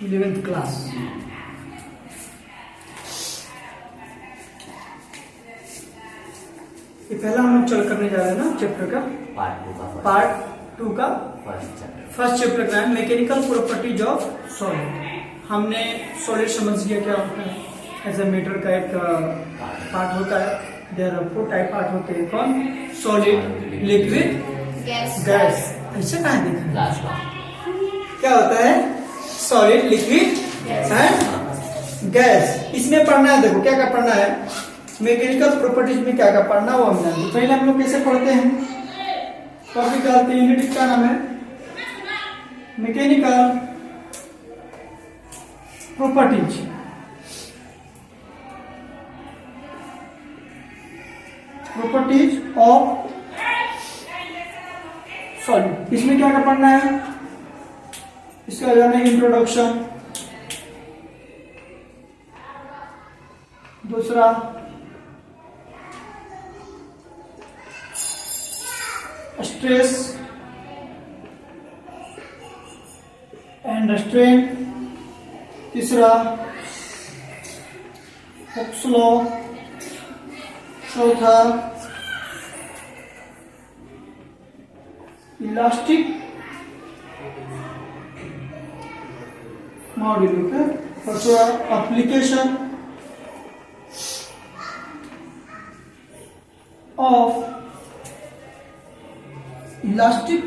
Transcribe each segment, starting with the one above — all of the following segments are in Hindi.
11th class. ये पहला हम लोग चल करने जा रहे हैं ना चैप्टर का, पार्ट 2 का फर्स्ट चैप्टर का है मैकेनिकल प्रॉपर्टीज ऑफ सॉलिड। हमने सॉलिड समझ लिया क्या होता है, एज ए मैटर का एक पार्ट होता है। देयर आर 4 टाइप पार्ट होते हैं, कौन? Solid, liquid, gas. ऐसे कहाँ देखा क्या होता है? Solid, liquid and gas. इसमें पढ़ना है, देखो क्या क्या पढ़ना है मैकेनिकल प्रॉपर्टीज में, क्या क्या पढ़ना वो हमने। तो पहले हम लोग कैसे पढ़ते हैं, टॉपिक डालते हैं, यूनिट का नाम है mechanical properties. Properties of solid. इसमें क्या क्या पढ़ना है, इसका जाना है इंट्रोडक्शन, दूसरा स्ट्रेस एंड स्ट्रेन, तीसरा हुक्स लॉ, चौथा इलास्टिक मॉड्यूल, पांचवा application of elastic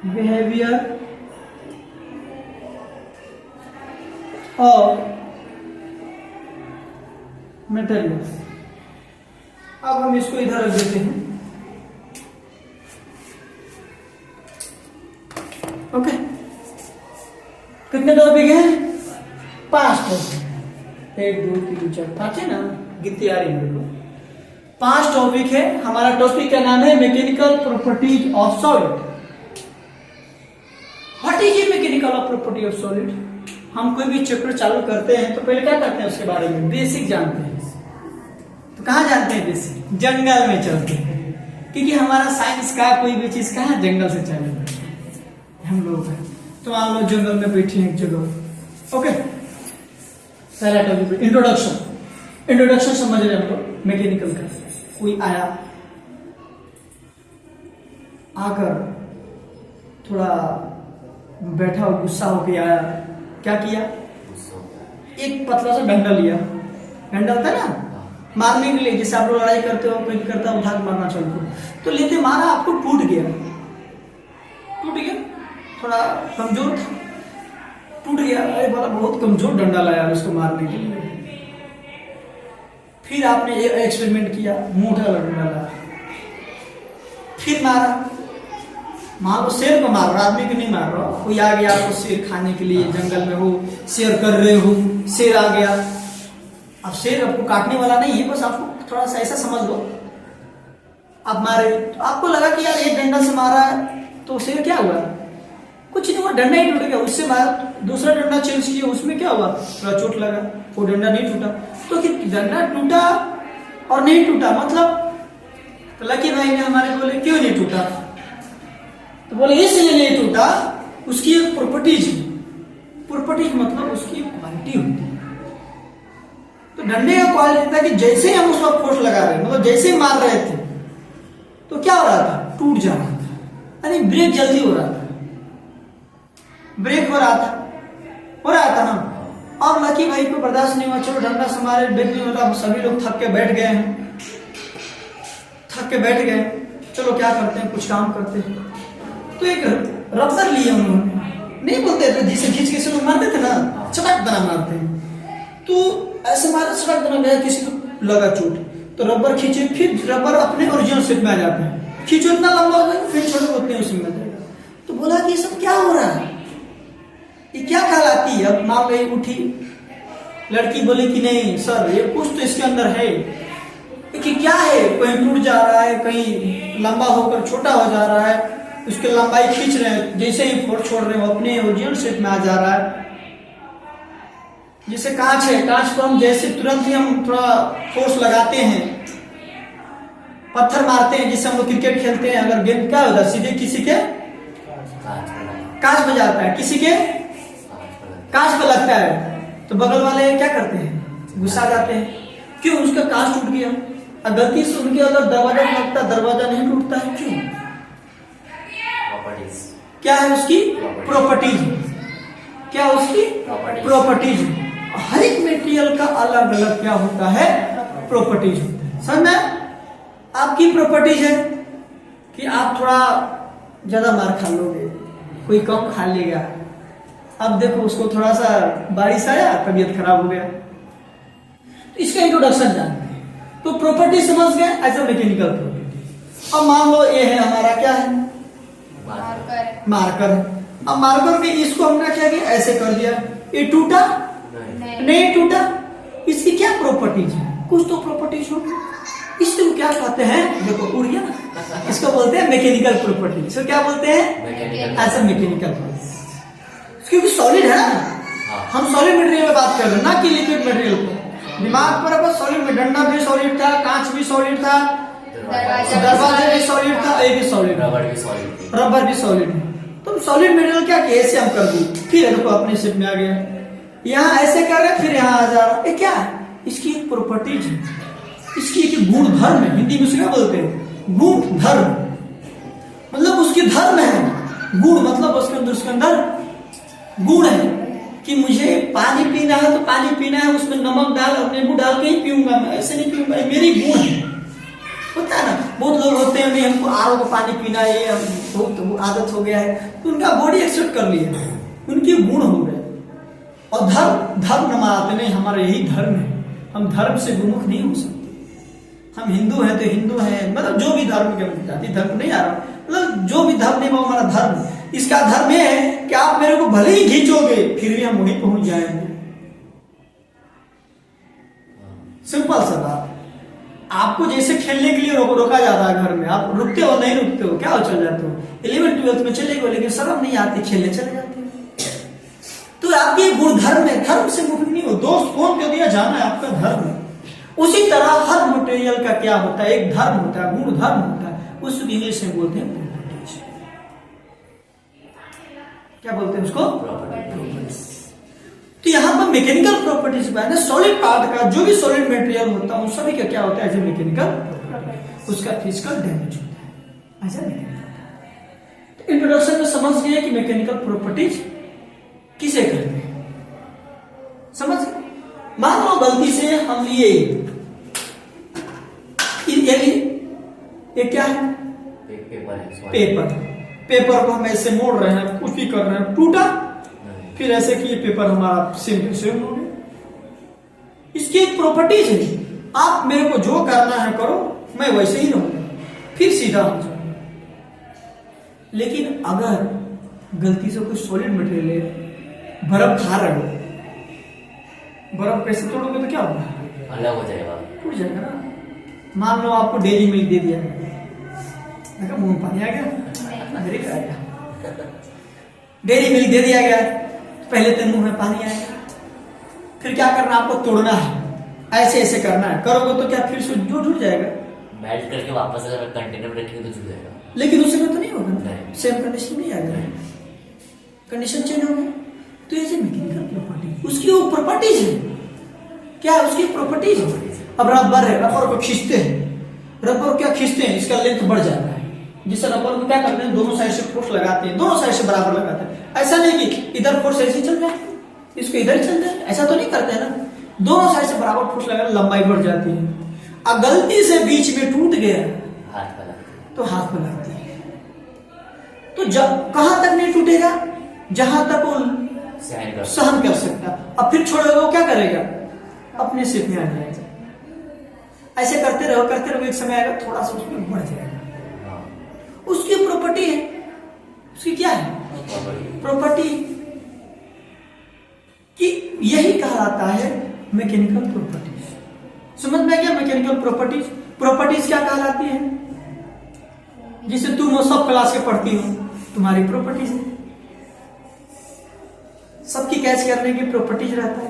behaviour of materials. अब हम इसको इधर रख देते हैं, ओके। कितने टॉपिक हैं? 5 टॉपिक, 1 2 3 4 5 है ना, गिनती आ रही है। 5 टॉपिक है। हमारा टॉपिक का नाम है mechanical properties of solid. What is mechanical property of solid? हम कोई भी चैप्टर चालू करते हैं तो पहले क्या करते हैं, उसके बारे में बेसिक जानते हैं। तो कहाँ जानते हैं बेसिक? जंगल में चलते हैं, क्योंकि हमारा साइंस का कोई भी चीज कहाँ जंगल से चले हम लोग हैं। तो मान लो जंगल में बैठे हैं एक जगह, ओके। पहला टॉपिक इंट्रोडक्शन। इंट्रोडक्शन समझ रहे हम लोग मैकेनिकल का। कोई आया, आकर थोड़ा बैठा हो, गुस्सा होके आया, क्या किया? एक पतला सा डंडा लिया। डंडा होता है ना मारने के लिए, जैसे आप लोग लड़ाई करते हो, कोई करता है उठा के मारना चलते, तो लेते मारा, आपको टूट गया, थोड़ा कमजोर था, टूट गया। अरे बोला बहुत कमजोर डंडा लाया उसको मारने के लिए। फिर आपने एक्सपेरिमेंट किया, मोटा डंडा लाया, फिर मारा। मान लो शेर को मार रहा, आदमी को नहीं मार रहा। कोई आ गया आपको शेर खाने के लिए, जंगल में हो, शेर कर रहे हो, शेर आ गया। अब शेर आपको काटने वाला नहीं है, बस आपको थोड़ा सा ऐसा समझ लो, आप मारे, तो आपको लगा कि यार एक डंडा से मारा है तो शेर क्या हुआ, कुछ नहीं हुआ, डंडा ही टूट गया। उससे मारा, दूसरा डंडा चेंज किया, उसमें क्या हुआ, थोड़ा चोट लगा, वो डंडा नहीं टूटा। तो कि डंडा टूटा और नहीं टूटा मतलब, तो लकी भाई ने हमारे बोले क्यों नहीं टूटा, तो बोले इसलिए नहीं टूटा, उसकी एक प्रॉपर्टीज है। प्रॉपर्टीज मतलब उसकी एक क्वालिटी होती है। तो डंडे का क्वालिटी था कि जैसे हम उसका फोर्स लगा रहे, मतलब जैसे मार रहे थे, तो क्या हो रहा था, टूट जा रहा था, यानी ब्रेक जल्दी हो रहा था, ब्रेक हो रहा था ना। और लकी भाई को बर्दाश्त नहीं हुआ, चलो डंडा से मारे, ब्रेक नहीं हो रहा, सभी लोग थक के बैठ गए हैं, चलो क्या करते हैं, कुछ काम करते हैं। तो एक रबर लिए उन्होंने, नहीं बोलते थे जिसे खींच के लोग मारते थे ना, चटक दना मारते हैं, तो ऐसे मारे चटक दना गया, किसी को लगा चोट, तो रबर खींचे, फिर रबर अपने ओरिजिनल शेप में आ जाते हैं, खींचो इतना लंबा हो गया, फिर छोटे होते हैं उसमें। तो बोला कि ये सब क्या हो रहा है, ये क्या कहलाती है। अब मान लो उठी लड़की, बोले कि नहीं सर ये कुछ तो इसके अंदर है, कि क्या है, कहीं टूट जा रहा है, कहीं लंबा होकर छोटा हो जा रहा है, उसके लंबाई खींच रहे हैं, जैसे ही फोर्स छोड़ रहे हो अपने ओरिजिनल शेप में आ जा रहा है। जैसे कांच है, कांच को हम जैसे तुरंत ही हम थोड़ा फोर्स लगाते हैं, पत्थर मारते हैं, जिससे हम लोग क्रिकेट खेलते हैं, अगर गेंद क्या होता है सीधे किसी के कांच में जाता है, किसी के कांच पे लगता है तो बगल वाले क्या करते हैं, गुस्सा जाते हैं, क्यों, उसका कांच टूट गया। और गलती से उनके अगर दरवाजा लगता, दरवाजा नहीं टूटता है, क्यों, क्या है उसकी प्रॉपर्टीज, क्या उसकी प्रॉपर्टीज। हर एक मटेरियल का अलग अलग क्या होता है, प्रॉपर्टीज होता है। समझ में, आपकी प्रॉपर्टीज है कि आप थोड़ा ज्यादा मार खा लोगे, कोई कम खा लेगा। अब देखो उसको थोड़ा सा बारिश आया, तबीयत खराब हो गया, तो इसका इंट्रोडक्शन जानते हैं। तो प्रॉपर्टी समझ गए, ऐसा मैकेनिकल प्रॉपर्टी। अब मान लो ये है हमारा क्या है, मार्कर। अब मार्कर के इसको हमने क्या किया, ऐसे कर दिया, ये टूटा नहीं टूटा, इसकी क्या प्रॉपर्टीज है, कुछ तो प्रॉपर्टीज होगी। इसको क्या कहते हैं, देखो उड़ गया, इसको बोलते हैं मैकेनिकल प्रॉपर्टी। इसको क्या बोलते हैं, ऐसा मैकेनिकल प्रॉपर्टी, क्योंकि सॉलिड है ना। हम सॉलिड मटेरियल में बात कर रहे हैं, ना कि लिक्विड मटेरियल को। दिमाग पर अगर सॉलिड में, डंडा भी सॉलिड था, कांच भी सॉलिड था, दरवाजा भी सॉलिड था, ये भी सॉलिड, रबर भी सॉलिड है। तो सॉलिड मटेरियल क्या किया, ऐसे हम कर दी, फिर देखो अपने शेप में आ गया, यहाँ ऐसे कर रहे, फिर यहाँ आ जा रहा। ये क्या है, इसकी एक प्रॉपर्टीज है, इसकी एक गुण धर्म है। हिंदी में उसको क्या बोलते हैं, गुण धर्म, मतलब उसकी धर्म है। गुण मतलब उसके अंदर गुण है कि मुझे पानी पीना है तो पानी पीना है, उसमें नमक डाल और नींबू डाल के ही पीऊंगा, मैं ऐसे नहीं पीऊंगा, मेरी गुण है। होता है ना, बहुत लोग होते हैं नहीं हमको आर को पानी पीना है, ये बहुत आदत हो गया है, तो उनका बॉडी एक्सेप्ट कर लिया, उनकी गुण हो गए। और धर्म न मानते नहीं, हमारा यही धर्म है, हम धर्म से विमुख नहीं हो सकते। हम हिंदू हैं तो हिंदू हैं, मतलब जो भी धर्म के, जाति धर्म नहीं आ रहा, मतलब जो भी धर्म नहीं, वो हमारा धर्म। इसका धर्म यह है कि आप मेरे को भले ही खींचोगे फिर भी हम वहीं पहुंच जाएंगे। सिंपल सा बात। आपको जैसे खेलने के लिए रोका जाता है घर में, आप रुकते हो नहीं रुकते हो, क्या हो, चल जाते हो। 11th-12th में चले गए, लेकिन शर्म नहीं आती, खेलने चले जाते हो। तो आपके गुण धर्म है, धर्म से मुक्त नहीं हो। दोस्त फोन कर दिया, जाना है, आपका धर्म है। उसी तरह हर मटेरियल का क्या होता है, एक धर्म होता है, गुण धर्म होता है, उसको इंग्लिश में बोलते हैं प्रॉपर्टीज। क्या बोलते हैं उसको, प्रॉपर्टीज। तो यहाँ पर मैकेनिकल प्रॉपर्टीज में सॉलिड पार्ट का, जो भी सॉलिड मटेरियल होता है उन सभी का क्या होता है, एज मैकेनिकल, उसका फिजिकल डैमेज होता है, ऐसा मैकेनिकल। तो इंट्रोडक्शन में समझ गए कि मैकेनिकल प्रॉपर्टीज किसे कहते हैं, समझ। मान लो गलती से हम लिए ये क्या है, पेपर को हम ऐसे मोड़ रहे हैं, कुछ भी कर रहे हैं, टूटा, फिर ऐसे कि ये पेपर हमारा सेम हो गया। इसकी एक प्रॉपर्टीज है, आप मेरे को जो करना है करो, मैं वैसे ही रहूंगा, फिर सीधा हो जाऊंगा। लेकिन अगर गलती से कोई सॉलिड मटेरियल है, बर्फ खा रहे हो, बर्फ कैसे तोड़ोगे तो क्या होगा, अलग हो जाएगा, टूट जाएगा ना। मान लो आपको डेयरी मिल्क दे दिया, मुंह पानी आ गया, डेयरी मिल्क दे दिया गया, पहले तो मुंह में पानी आएगा, फिर क्या करना, आपको तोड़ना है, ऐसे ऐसे करना है, करोगे तो क्या फिर से जो टूट जाएगा, मेल्ट करके वापस अगर कंटेनर में रखेंगे तो जुड़ जाएगा। लेकिन उसमें तो नहीं होगा, सेम कंडीशन नहीं आएगा, कंडीशन चेंज हो गया। तो ये मैकेनिकल प्रॉपर्टी, उसकी वो प्रॉपर्टीज है, क्या है उसकी प्रॉपर्टीज है। अब रबर है, रबर को खींचते हैं, रबर क्या खींचते हैं, इसका लेंथ बढ़ जाता है, जिससे रबर को क्या करते हैं, दोनों साइड से फोर्स लगाते हैं, दोनों साइड से बराबर लगाते हैं। ऐसा नहीं कि इधर फोर्स ऐसे चल रहा है, इसको इधर चल रहा है, ऐसा तो नहीं करते हैं ना, दोनों साइड से बराबर फोर्स लगाने, लंबाई बढ़ जाती है। अब गलती से बीच में टूट गया तो हाथ में लगती है। तो जब कहां तक नहीं टूटेगा, जहां तक वो सहन कर सकता, अब फिर छोड़ेगा वो क्या करेगा, अपने शेप में आ जाएगा। ऐसे करते रहो, एक समय आएगा थोड़ा सा उसमें बढ़ जाएगा। उसकी प्रॉपर्टी है, उसकी क्या है प्रॉपर्टी, कि यही कहलाता है मैकेनिकल प्रॉपर्टीज। समझ में आ गया, मैकेनिकल प्रॉपर्टीज क्या कहलाती है, जिसे तुम सब क्लास के पढ़ती हो, तुम्हारी प्रॉपर्टीज है, सबकी कैच करने की प्रॉपर्टीज रहता है।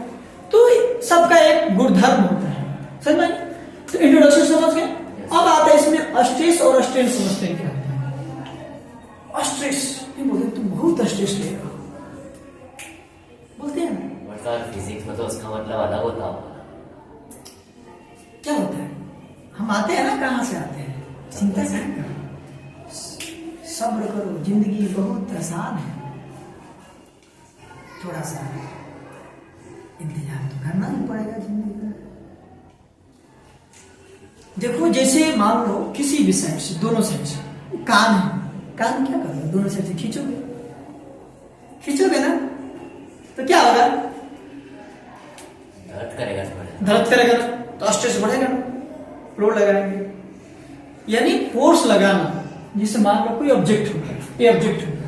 तो सबका एक गुणधर्म होता है, समझ में। तो इंट्रोडक्शन समझ गए। अब आता है इसमें स्ट्रेस और स्ट्रेन, समझते हैं क्या होता है स्ट्रेस। बोलते तुम बहुत स्ट्रेस ले रहे हो, बोलते हैं अलग होता होगा। क्या होता है, हम आते हैं ना, कहाँ से आते हैं, चिंता क्या करो, सब्र करो, जिंदगी बहुत आसान है, थोड़ा सा इंतजार तो करना ही पड़ेगा जिंदगी का। देखो जैसे मान लो किसी भी साइड से, दोनों साइड से कान है, कान क्या करोगे, दोनों साइड से खींचोगे ना, तो क्या होगा, दर्द करेगा दर्द करेगा ना, तो स्ट्रेस बढ़ेगा ना, लोड लगाएंगे। यानी फोर्स लगाना, जिससे मान लो कोई ऑब्जेक्ट होगा, ये ऑब्जेक्ट होगा,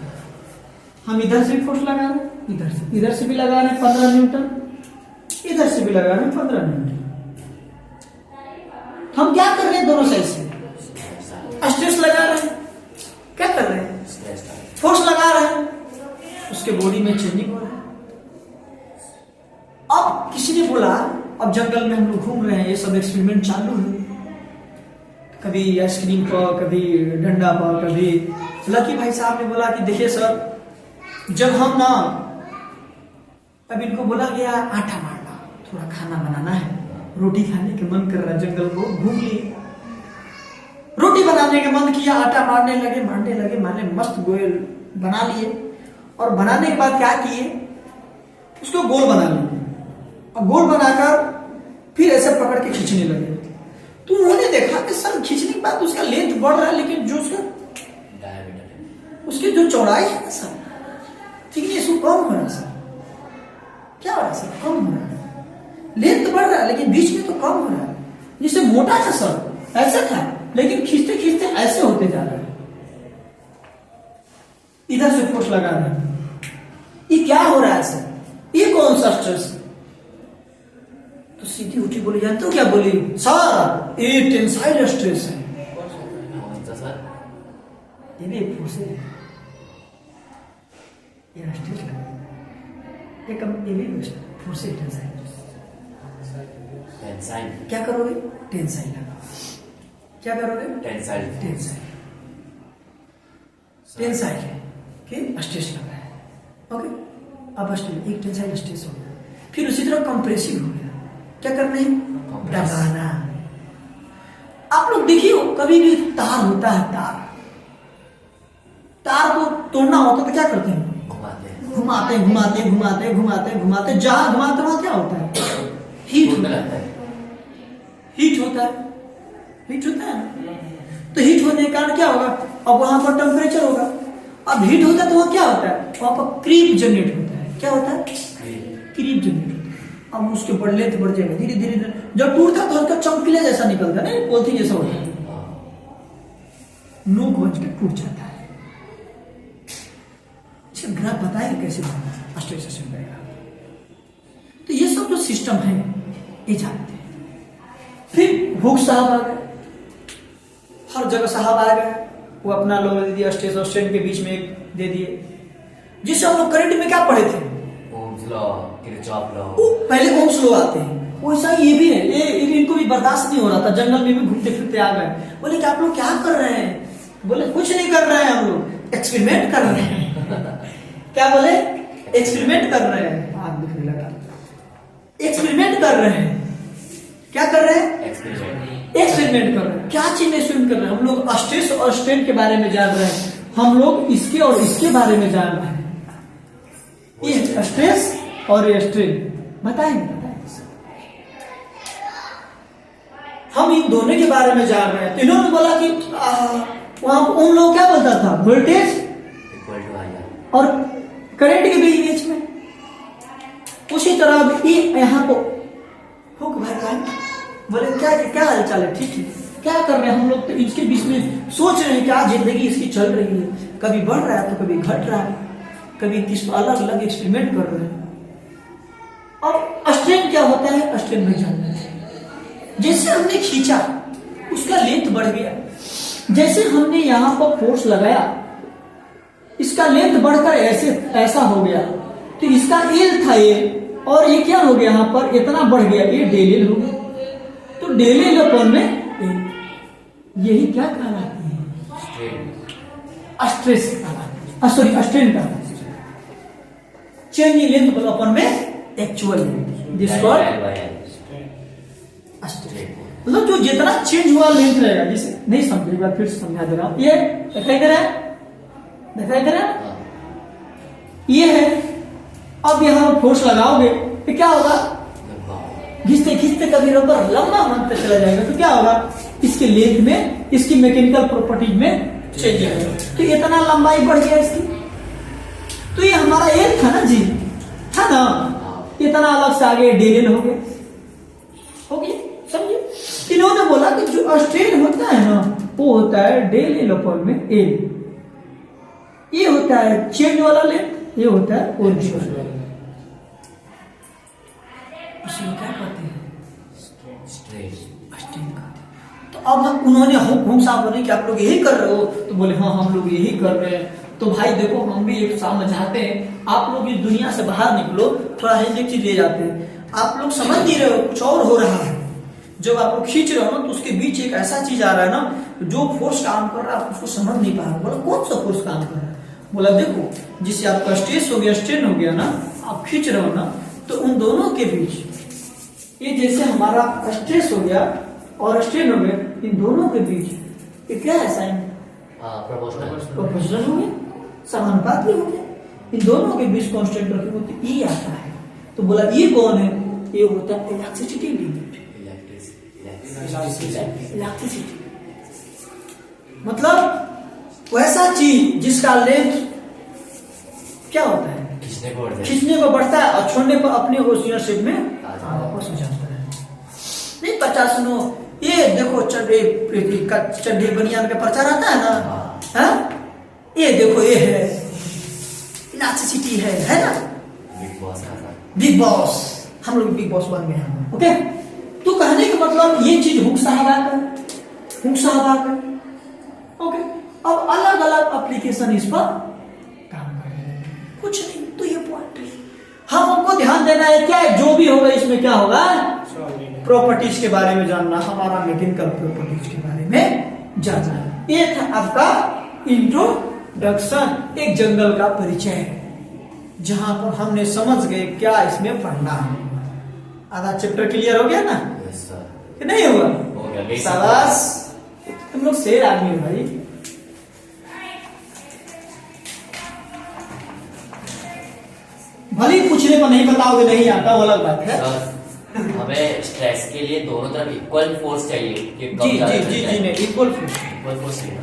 हम इधर से भी फोर्स लगा रहे हैं, इधर से भी लगा रहे हैं 15 न्यूटन, इधर से भी लगा रहे हैं 15 न्यूटन। हम क्या कर रहे हैं, दोनों साइड से स्ट्रेस लगा रहे हैं, क्या कर रहे हैं, फोर्स लगा रहे हैं, उसके बॉडी में चेंजिंग हो रहा है। अब किसी ने बोला, अब जंगल में हम लोग घूम रहे हैं, ये सब एक्सपेरिमेंट चालू है, कभी आइसक्रीम पर, कभी डंडा पर, कभी लकी भाई साहब ने बोला कि देखिए सर, जब हम ना, अब इनको बोला गया आटा मारना, थोड़ा खाना बनाना है, रोटी खाने के मन कर रहा है, जंगल को घूम लिए, रोटी बनाने के मन किया, आटा मारने लगे, मारने मस्त गोल बना लिए, और बनाने के बाद क्या किए, उसको गोल बना लिए, और गोल बनाकर फिर ऐसे पकड़ के खींचने लगे। तो उन्होंने देखा कि सर खींचने के बाद उसका लेंथ बढ़ रहा है, लेकिन जो उसकी जो चौड़ाई है ना सर, ठीक है, इसको कम हो रहा है सर, क्या हो रहा है सर, कम हो रहा है, लेंथ बढ़ रहा है लेकिन बीच में तो कम हो रहा है। जिससे मोटा था सर, ऐसा था, लेकिन खींचते खींचते ऐसे होते जा रहा है, इधर से फोर्स लगा रहे हैं, ये क्या हो रहा है सर, ये कौन सा स्ट्रेस। तो सीधी उठी बोली, जानते हो क्या बोली, सर ये टेंसाइल स्ट्रेस है। ये भी एक फोर्स है, ये स्ट्रेस है, ये भी फोर्स है, टेंसाइल। क्या करोगे, टेंसाइल लगा, क्या करोगे, टेंसाइल के स्ट्रेस लगा है, ओके। अब स्ट्रेस, एक टेंसाइल स्ट्रेस हो गया, फिर उसी तरह कंप्रेसिव हो गया, क्या करना है, दबाना। आप लोग देखिए, कभी भी तार होता है, तार को तोड़ना होता तो क्या करते हैं, घुमाते जहां घुमाते वहां क्या होता है, हीट होता है। तो हीट होने के कारण क्या होगा, अब वहां पर टेम्परेचर होगा, अब हीट होता है तो वहां क्या होता है, वहां पर क्रीप जनरेट होता है, क्या होता है, क्रीप जनरेट होता है। अब उसके बढ़ लेंथ बढ़ जाएगा, धीरे धीरे जब टूटता है तो हल्का चमकीला जैसा निकलता है ना, पॉलिथीन जैसा होता है, नोक बच के टूट जाता है। इसका ग्राफ बताएंगे कैसे बनना, स्ट्रेस बनेगा। तो ये सब जो सिस्टम है ये जानते हैं। फिर हुक साहब आ गए, हर जगह साहब आ गए, वो अपना लोग दे दिया, स्ट्रेस और स्ट्रेन के बीच में एक दे दिए, जिससे हम लोग करंट में क्या पढ़े थे, ओम्स लॉ, किरचॉफ लॉ। पहले ओम्स लॉ आते हैं, वैसा ये भी है, ये इनको भी बर्दाश्त नहीं हो रहा था, जंगल में भी घूमते फिरते आ गए, बोले कि आप लोग क्या कर रहे हैं, बोले कुछ नहीं कर रहे हैं, हम लोग एक्सपेरिमेंट कर रहे हैं। क्या बोले, एक्सपेरिमेंट कर रहे हैं, आग दिखने लगा, एक्सपेरिमेंट कर रहे हैं, क्या कर रहे हैं, एक्सपेरिमेंट कर रहे हैं। क्या चीज में एक्सपेरिमेंट कर रहे हैं, हम लोग स्ट्रेस और स्ट्रेन के बारे में जान रहे हैं, हम लोग इसके और इसके बारे में जान रहे हैं, ये स्ट्रेस और ये स्ट्रेन बताएंगे, हम इन दोनों के बारे में जान रहे हैं। तो इन्होंने बोला कि वहां उन लोग क्या बोलता था, वोल्टेज और करंट के बीच में, उसी तरह ये यहाँ को हुक भाई का बोले क्या हाल चाल है, ठीक है, क्या कर रहे हैं हम लोग, तो इसके बीच में सोच रहे हैं क्या जिंदगी इसकी चल रही है, कभी बढ़ रहा है तो कभी घट रहा है, कभी किस अलग अलग एक्सपेरिमेंट कर रहे हैं। अब स्ट्रेन क्या होता है, स्ट्रेन में जानते हैं, जैसे हमने खींचा उसका लेंथ बढ़ गया, जैसे हमने यहां पर फोर्स लगाया इसका लेंथ बढ़कर ऐसा हो गया, तो इसका एल था ये, और ये क्या हो गया, यहां पर इतना बढ़ गया, ये डेल एल हो गया, तो डेल एल अपन में यही क्या कहलाती है, स्ट्रेस कहलाती है, सॉरी स्ट्रेन कहलाती है, चेंज इन लेंथ अपन में actual length, this called L by L. Strain. मतलब जो जितना चेंज हुआ लेंथ रहेगा, जिसे नहीं समझे एक बार फिर से समझा दे रहा हूं। ये दिखाई दे रहा है, दिखाई दे रहा है, हाँ. ये है। अब यहाँ फोर्स लगाओगे तो क्या होगा, घिसते घिसते कभी रबर लंबा बनते चला जाएगा तो क्या होगा, इसके लेंथ में, इसकी मैकेनिकल प्रॉपर्टीज में चेंज आएगा। तो इतना लंबाई बढ़ गया इसकी, तो ये हमारा एल था ना जी, था ना, इतना अलग से आगे डेल हो गया, हो गया, समझे। इन्होंने बोला कि जो स्ट्रेन होता है ना वो होता है डेल एल अपॉन में एल, ये होता है चेंज वाला लेंथ, ये होता है ओरिजिनल वाला। इसमें क्या कहते हैं, Strain. स्ट्रेन कहते हैं। तो अब हम उन्होंने हुक्म साहब बोले कि आप लोग यही कर रहे हो, तो बोले हाँ हम लोग यही कर रहे हैं। तो भाई देखो हम भी एक समझाते हैं, आप लोग इस दुनिया से बाहर निकलो, थोड़ा एक चीज ले जाते हैं, आप लोग समझ नहीं रहे हो, कुछ और हो रहा है। जब आप लोग खींच रहे हो ना तो उसके बीच एक ऐसा चीज आ रहा है ना, जो फोर्स काम कर रहा है आप उसको समझ नहीं पा रहे। बोला कौन सा फोर्स काम कर रहा है, बोला देखो जिससे आपका स्ट्रेस हो गया, स्ट्रेन हो गया ना, आप खींच रहे हो ना, तो उन दोनों के बीच ये जैसे हमारा स्ट्रेस हो गया और स्ट्रेन हो गया, इन दोनों के बीच ये क्या है साइन, प्रोपोर्शनल हो गया, समानुपाती हो गया। इन दोनों के बीच कांस्टेंट रखेंगे तो ये आता है। तो बोला ये कौन है, ये होता है इलेक्ट्रिसिटी लिमिट, इलेक्ट्रिसिटी मतलब वैसा चीज जिसका लेंथ क्या होता है, खींचने को बढ़ता है और छोड़ने पर अपने ओरिजिनल शेप में वापस हो जाता है। नहीं 50 नो, ये देखो चड्डी बनियान का प्रचार आता है ना, हाँ? ये देखो ये है इलास्टिसिटी है ना, बिग बॉस, हम लोग बिग बॉस बन गए हैं। ओके, तो कहने का मतलब ये चीज हुक साहब आकर, ओके। अब अलग अलग एप्लीकेशन इस पर काम करें, कुछ नहीं, तो ये पॉइंट है। हमको ध्यान देना है क्या है, जो भी होगा इसमें क्या होगा, प्रॉपर्टीज के बारे में जानना, हमारा मैकेनिकल प्रॉपर्टीज के बारे में जानना। ये था आपका इंट्रोडक्शन, एक जंगल का परिचय, जहां पर हमने समझ गए क्या इसमें पढ़ना है। आधा चैप्टर क्लियर हो गया ना, कि नहीं हुआ, शाबाश, तुम लोग शेर आदमी हो भाई। भले पूछने पर नहीं बताओगे नहीं आता, वो अलग बात है। हमें स्ट्रेस के लिए दोनों तरफ इक्वल फोर्स चाहिए कि कब जी जी जी जी नहीं, इक्वल फोर्स चाहिए।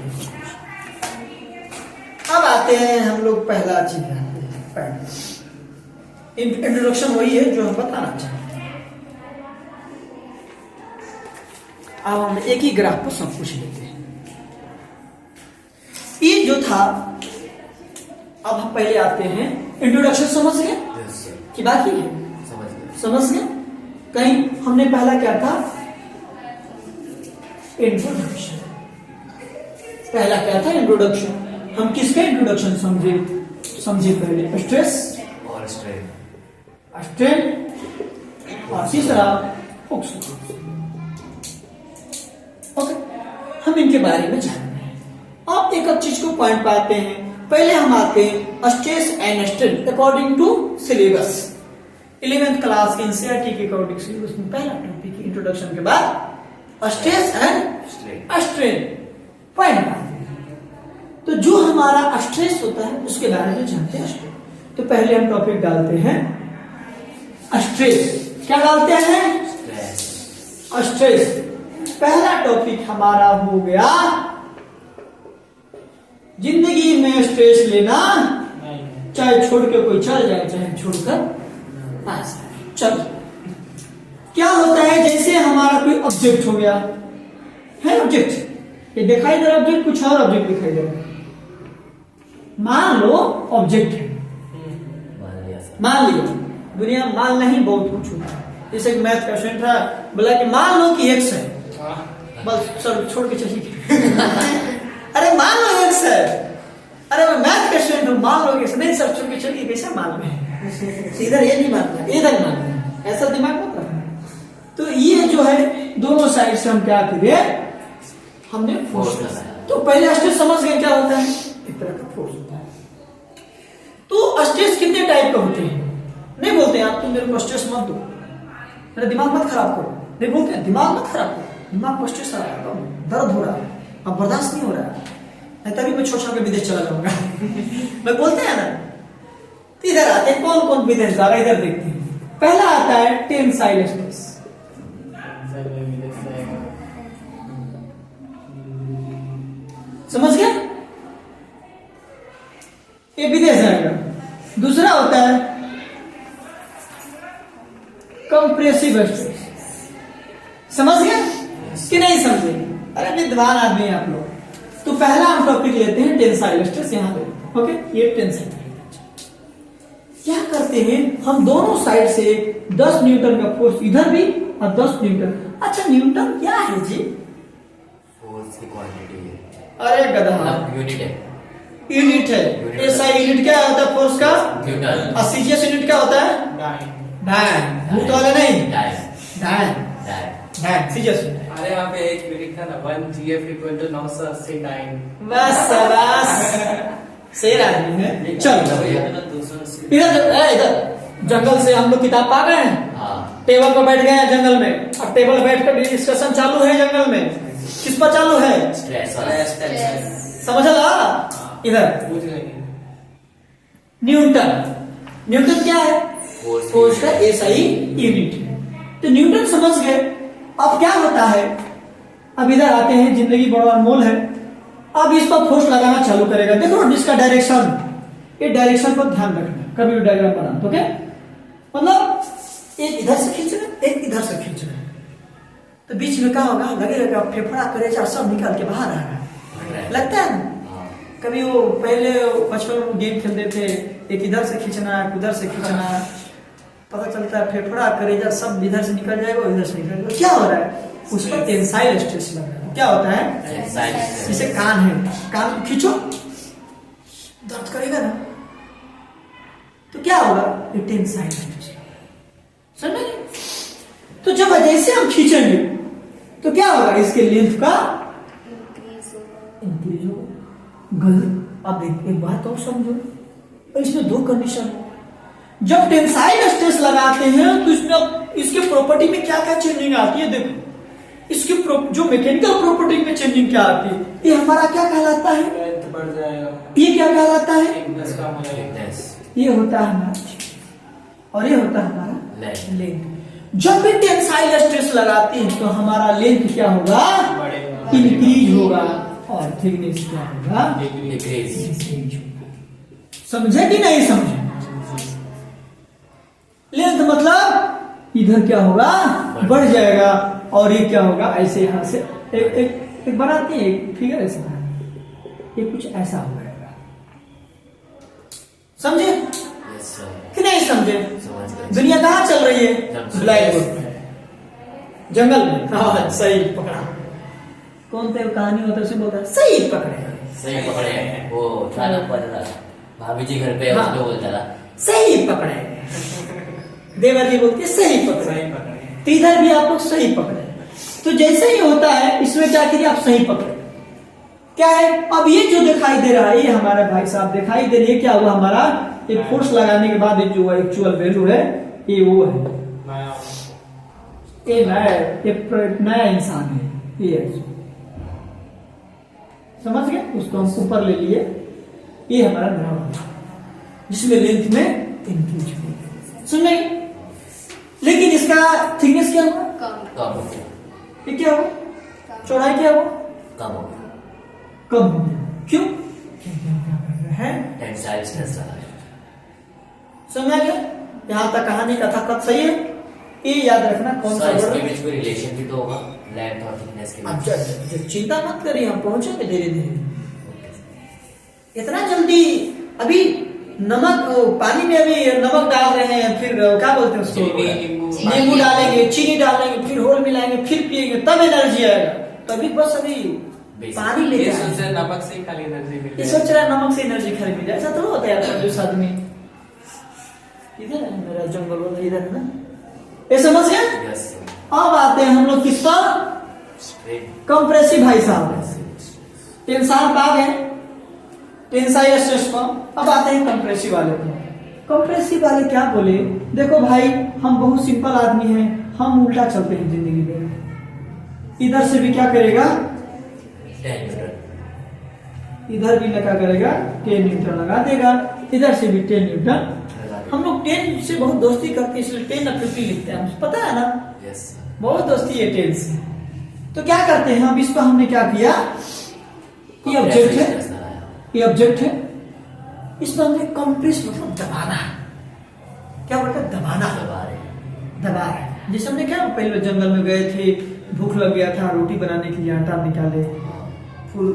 अब आते हैं हम लोग पहला चीज, इंट्रोडक्शन वही है जो हम बताना चाहते हैं। अब हम एक ही ग्राफ पर सब कुछ लेते हैं। ये जो था, अब हम पहले आते हैं इंट्रोडक्शन, समझ गए कि बाकी है, समझ गए। कहीं हमने पहला क्या था, इंट्रोडक्शन, पहला क्या था इंट्रोडक्शन। हम किसका इंट्रोडक्शन समझे पहले, स्ट्रेस और स्ट्रेन, और तीसरा फोर्स। ओके, हम इनके बारे में जानते हैं। अब एक चीज को पॉइंट पाते हैं। पहले हम आते हैं stress and strain according to syllabus, 11th class के एनसीईआरटी के अकॉर्डिंग सिलेबस में पहला टॉपिक इंट्रोडक्शन के बाद स्ट्रेस एंड स्ट्रेन पॉइंट पाते हैं। तो जो हमारा स्ट्रेस होता है उसके बारे में जानते हैं। तो पहले हम टॉपिक डालते हैं स्ट्रेस। क्या डालते हैं, स्ट्रेस। पहला टॉपिक हमारा हो गया, जिंदगी में स्ट्रेस लेना, चाहे छोड़ के कोई चल जाए चाहे छोड़कर आ जाए। चलो, क्या होता है, जैसे हमारा कोई ऑब्जेक्ट हो गया है, ऑब्जेक्ट ये दिखाई दे रहा ऑब्जेक्ट, कुछ और ऑब्जेक्ट दिखाई दे रहा है। मान लो ऑब्जेक्ट है, मान लिया, दुनिया मान नहीं बहुत कुछ होता है। जैसे मैथ का स्टूडेंट था, बोला कि मान लो कि एक्स है, बस सर छोड़ के चलिए। अरे मान लो एक्स है, अरे मैं मैथ का स्टूडेंट हूँ, मान लो एक्स नहीं, सर छोड़ के चलिए, कैसे मान लो, इधर ये नहीं मानना, इधर मानना, ऐसा दिमाग मत रखना। तो ये जो है दोनों साइड से हम क्या करें, हमने फोर्स लगाया। तो पहले स्ट्रेस समझ गए क्या होता है, एक तरह का फोर्स होता है। तो स्ट्रेस कितने टाइप के होते हैं, नहीं बोलते हैं आप, तुम मेरे को स्ट्रेस मत दो, मेरा दिमाग मत खराब करो, नहीं बोलते हैं दिमाग मत खराब करो, दिमाग को स्ट्रेस आ रहा है, दर्द हो रहा है, अब बर्दाश्त नहीं हो रहा है, नहीं तभी मैं छोड़ के विदेश चला जाऊंगा। मैं बोलते हैं ना। तो इधर आते हैं कौन कौन विदेश जा रहा है, इधर देखते हैं। पहला आता है टेंसाइल स्ट्रेस, समझ गया, ये विदेश जाएगा। दूसरा होता है कंप्रेसिव स्ट्रेस, समझ गया कि नहीं समझे? अरे विद्वान आदमी हैं आप लोग। तो पहला हम टॉपिक लेते हैं टेंसाइल स्ट्रेस, यहां पे ओके। ये टेंसाइल क्या करते हैं, हम दोनों साइड से 10 न्यूटन का फोर्स इधर भी और 10 न्यूटन। अच्छा न्यूटन क्या है जी? फोर्स की क्वांटिटी है। अरे गधा, यूनिट है, यूनिट है। एसआई यूनिट क्या होता है फोर्स का? न्यूटन। और सीजीएस यूनिट क्या होता है? डायन। भूत वाले नहीं, डायन सीजीएस। अरे यहाँ पे एक यूनिट था ना, 1 GF = 980 डाइन। बस सही आदमी है। चलो इधर जंगल से हम लोग किताब पा गए हैं। हाँ। टेबल पर बैठ गए हैं जंगल में, अब टेबल पर बैठ कर डिस्कशन चालू है जंगल में। किस पर चालू है? स्ट्रेस। समझ ला? इधर न्यूटन, न्यूटन क्या है? फोर्स का एसआई यूनिट है। तो न्यूटन समझ गए। अब क्या होता है, अब इधर आते हैं, जिंदगी बड़ा अनमोल है। अब इस पर फोर्स लगाना चालू करेगा। देखो जिसका डायरेक्शन, ये डायरेक्शन को ध्यान रखना कभी भी डायग्राम बना तो क्या मतलब, एक इधर से खींच रहे, एक इधर से खींच रहे, तो बीच में क्या होगा, लगेगा फेफड़ा करेजा सब निकाल के बाहर आ रहा है, लगता है ना? कभी वो पहले बचपन में गेम खेलते थे, एक इधर से खींचना, उधर से खींचना, पता चलता है फेफड़ा करेजा सब इधर से निकल जाएगा, इधर से निकल जाएगा। क्या हो रहा है? उस पर टेंसाइल स्ट्रेस लग रहा है। क्या होता है? जैसे कान है, कान को खींचो दर्द करेगा ना, तो क्या होगा? ये टेंसाइल स्ट्रेस, समझ? तो जब जैसे हम खींचेंगे तो क्या होगा? इसके लेंथ का इंक्रीज होगा। गलत। अब एक बात और समझो, इसमें दो कंडीशन है। जब टेंसाइल स्ट्रेस लगाते हैं तो इसमें इसके प्रॉपर्टी में क्या क्या चेंजिंग आती है? देखो इसकी जो मैकेनिकल प्रॉपर्टी में चेंजिंग क्या आती है, ये हमारा क्या कहलाता है? बढ़ जाएगा। ये क्या कहलाता है? ये होता है हमारा, और ये होता है हमारा लेंथ। जब भी टेंसाइल स्ट्रेस लगाते हैं तो हमारा लेंथ क्या होगा? इंक्रीज होगा, और थिकनेस क्या होगा? डिक्रीज। समझे कि नहीं समझे? लेंथ मतलब इधर क्या होगा? बढ़ जाएगा, और ये क्या होगा? ऐसे यहां से एक बनाते हैं, एक फिगर ऐसे बनाते, ये कुछ ऐसा हो जाएगा। समझे कि नहीं समझे? दुनिया कहाँ चल रही है? ब्लैक बोर्ड, जंगल में। हाँ सही पकड़ा। कौन थे कहानी होता है उसे बोलता है सही पकड़े। वो भाभी जी घर पे उसको बोलता था सही पकड़े। देवर जी बोलते सही पकड़े। तो इधर भी आप लोग सही पकड़े। तो जैसे ही होता है इसमें क्या करिए, आप सही पकड़े। क्या है? अब ये जो दिखाई दे रहा है, ये हमारे भाई साहब दिखाई दे रही है, क्या हुआ हमारा? एक फोर्स लगाने के बाद जो एक्चुअल वैल्यू है ये वो है, ये नया इंसान है ये। समझ गए? उसको हम ऊपर ले लिए, ये हमारा नया वाला जिसमें लेंथ में इंक्रीज हुई। सुन रहे? लेकिन इसका थिकनेस क्या हुआ? कम हो गया। ये क्या हुआ? चौड़ाई क्या हुआ? कम हो गया। कम हो गया। क्यों? है टेंसाइल स्ट्रेस लगा है। समझ गया? यहाँ तक कहानी कथा कब सही है? ये याद रखना कौन सा इसके वर्ड? बीच कोई रिलेशन भी तो होगा लेंथ और थिकनेस के बीच। अच्छा चिंता मत करिए, हम पहुंचेंगे धीरे धीरे। इतना जल्दी अभी नमक पानी में अभी नमक डाल रहे हैं, फिर क्या बोलते हैं उसको? नींबू डालेंगे, चीनी डालेंगे, फिर होल मिलाएंगे, फिर पिएंगे, तब एनर्जी आएगा। तभी बस अभी पानी लेके नमक से खाली एनर्जी मिल ये सोच रहा है नमक से एनर्जी खाली मिल जाए। ऐसा तो होता है कंजूस आदमी। इधर है मेरा जंगल वाला, इधर है ना, ये समझ गया? अब आते हैं हम लोग किस पर? कंप्रेसिव भाई साहब। टेंसाइल आ गए, टेंसाइल स्ट्रेस पर। अब आते हैं कंप्रेसिव वाले पर। कंप्रेसिव वाले क्या बोले, देखो भाई हम बहुत सिंपल आदमी हैं, हम उल्टा चलते हैं जिंदगी में। इधर से भी क्या करेगा, 10 न्यूटन, इधर भी क्या करेगा 10 न्यूटन लगा देगा, इधर से भी 10 न्यूटन। हम लोग 10 से बहुत दोस्ती करते हैं, इसलिए 10 और 50 लिखते हैं, हमको पता है ना, यस बहुत दोस्ती है 10 से। तो क्या करते हैं, अब इसको हमने क्या किया, ये ऑब्जेक्ट है, ये ऑब्जेक्ट है, इसमें हमने कंप्रेस मतलब दबाना, क्या बोलते हैं दबाना, दबा रहे हैं। जैसे हमने क्या पहले जंगल में गए थे, भूख लग गया था, रोटी बनाने के लिए आटा निकाले, फुल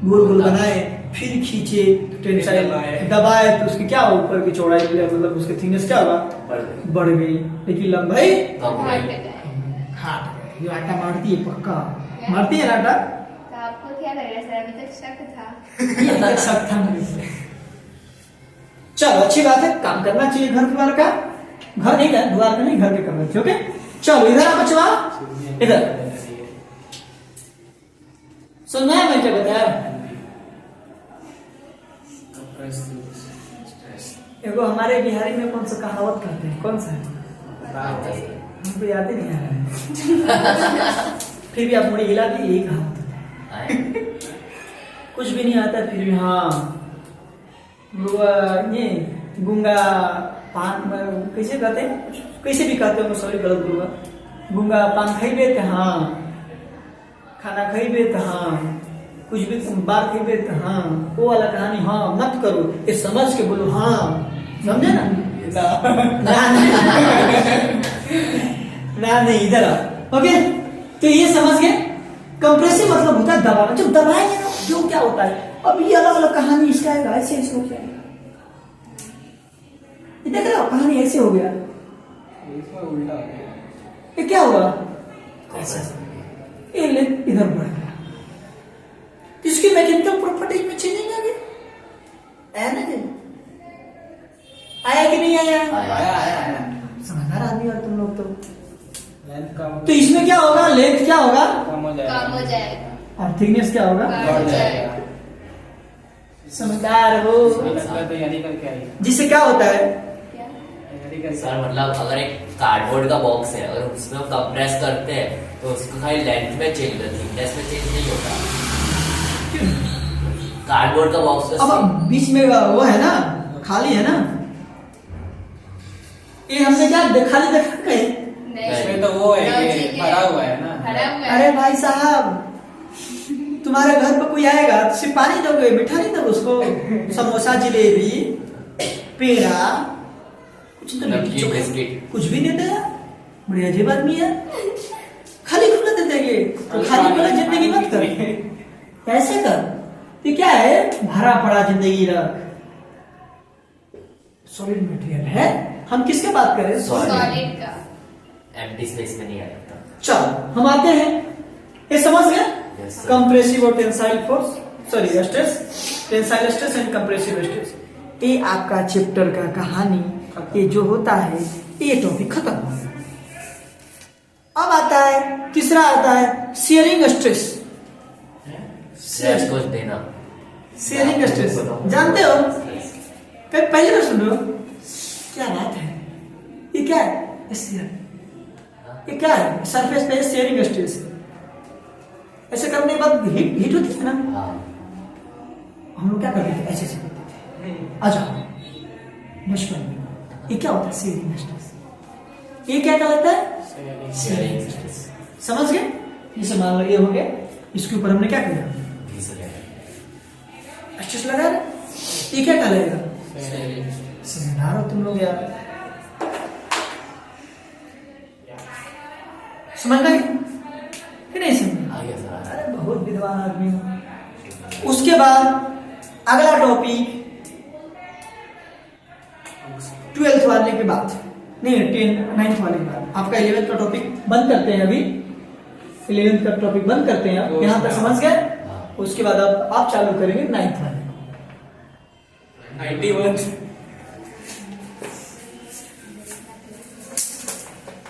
गोल गोल बनाए, फिर खींचे, टेंसाइल दबाए, तो उसकी क्या ऊपर की चौड़ाई मतलब उसकी थिकनेस क्या होगा, बढ़ गई, लेकिन लंबाई घाट। ये आटा मारती है, पक्का मारती है आटा। तो आपको क्या लग रहा है सर, अभी तक शक था? ये तक शक था मुझे से। चलो अच्छी बात है, काम करना चाहिए घर द्वार का, घर नहीं का द्वार का नहीं, घर के करना चाहिए। ओके चलो इधर आप बचवा, इधर सुनना है मैं क्या बताया। एगो हमारे बिहारी में कौन सा कहावत कहते हैं, कौन सा है, हमको याद ही नहीं आ रहा है। फिर भी आप मुझे हिला दी, यही कहावत है। कुछ भी नहीं आता फिर भी हाँ, ये गुंगा पान कैसे कहते हैं, कैसे भी कहते हो, सॉरी गलत बोलूंगा, गुंगा पान खाइबे तो हाँ, खाना खाइबे तो हाँ, कुछ भी बार खाइबे तो हाँ, वो वाला कहानी हाँ मत करो, ये समझ के बोलो हाँ, समझे ना। ना नहीं इधर आओ। ओके तो ये समझ गए, कंप्रेसिव मतलब होता है दबाना, जब दबाएंगे ना जो क्या होता है। अब ये अलग अलग कहानी इसका है, ऐसे इसको क्या है, देख रहे हो कहानी ऐसे हो गया, उल्टा हो गया, ये क्या हुआ, ये इधर बढ़ गया, इसकी मैकेनिकल प्रॉपर्टीज में चेंजिंग आ गई, आया ना जी, आया कि नहीं आया, आया समझदार आदमी हो तुम लोग। लेंथ कम, तो इसमें क्या होगा, लेंथ क्या होगा कम हो काम हो जाएगा, और थिकनेस क्या होगा, बढ़ जाएगा। समझदार हो। तैयारी करके आई, जिससे क्या होता है, क्या? तैयारी करके सर मतलब अगर एक कार्डबोर्ड का बॉक्स है, अगर उसमें हम कंप्रेस करते हैं तो उसको खाली लेंथ में चेंज होता है, थिकनेस में चेंज नहीं होता। कार्डबोर्ड का बॉक्स अब बीच में वो है ना, खाली है ना, ये हमने क्या खाली देखा कहीं, इसमें तो वो है ये भरा हुआ है ना, भरा हुआ है। अरे भाई साहब तुम्हारे घर पर कोई आएगा तो सिर्फ पानी दोगे, मीठा नहीं दोगे उसको, समोसा जिलेबी पेड़ा कुछ तो लिट्टी चोखा कुछ भी नहीं देगा, बड़ी अजीब आदमी है, खाली खुला दे देंगे, तो खाली खुला जिंदगी मत कर, ऐसे कर, ये क्या है भरा पड़ा जिंदगी रख, सॉलिड मटेरियल है। हम किसके बात करें, सॉलिड का, एम्प्टी स्पेस में नहीं आ जाता। चलो हम आते हैं, ये समझ गए, Yes, sir. कंप्रेसिव और tensile force, sorry stress, tensile stress and compressive stress, ये आपका चैप्टर का कहानी, ये जो होता है ये टॉपिक खत्म। अब आता है तीसरा, आता है शेयरिंग स्ट्रेस। स्ट्रेस को देना, शेयरिंग स्ट्रेस जानते हो, कभी पहली बार सुन रहे हो, क्या बात है, ये क्या है, ये क्या है, सरफेस पे शेयरिंग स्ट्रेस, ऐसे करने के बाद हीट होती है ना, हाँ हम लोग क्या करते थे, ऐसे ऐसे करते थे, आ जाओ बचपन में। ये क्या होता है शेयरिंग स्ट्रेस, ये क्या कहलाता है शेयरिंग स्ट्रेस, समझ गए। जैसे मान लो ये हो गया, इसके ऊपर हमने क्या किया, स्ट्रेस लगा रहे, ये क्या कहलाएगा, समझदार हो तुम लोग यार, समझ गए कि नहीं समझ, आ गया सर। अरे बहुत विद्वान आदमी हो। उसके बाद अगला टॉपिक 12th वाले के बाद, नहीं 9th वाले के बाद आपका 11th का टॉपिक बंद करते हैं, अभी 11th का टॉपिक बंद करते हैं, आप यहाँ तक समझ गए। उसके बाद अब आप चालू करेंगे 9th वाले, 91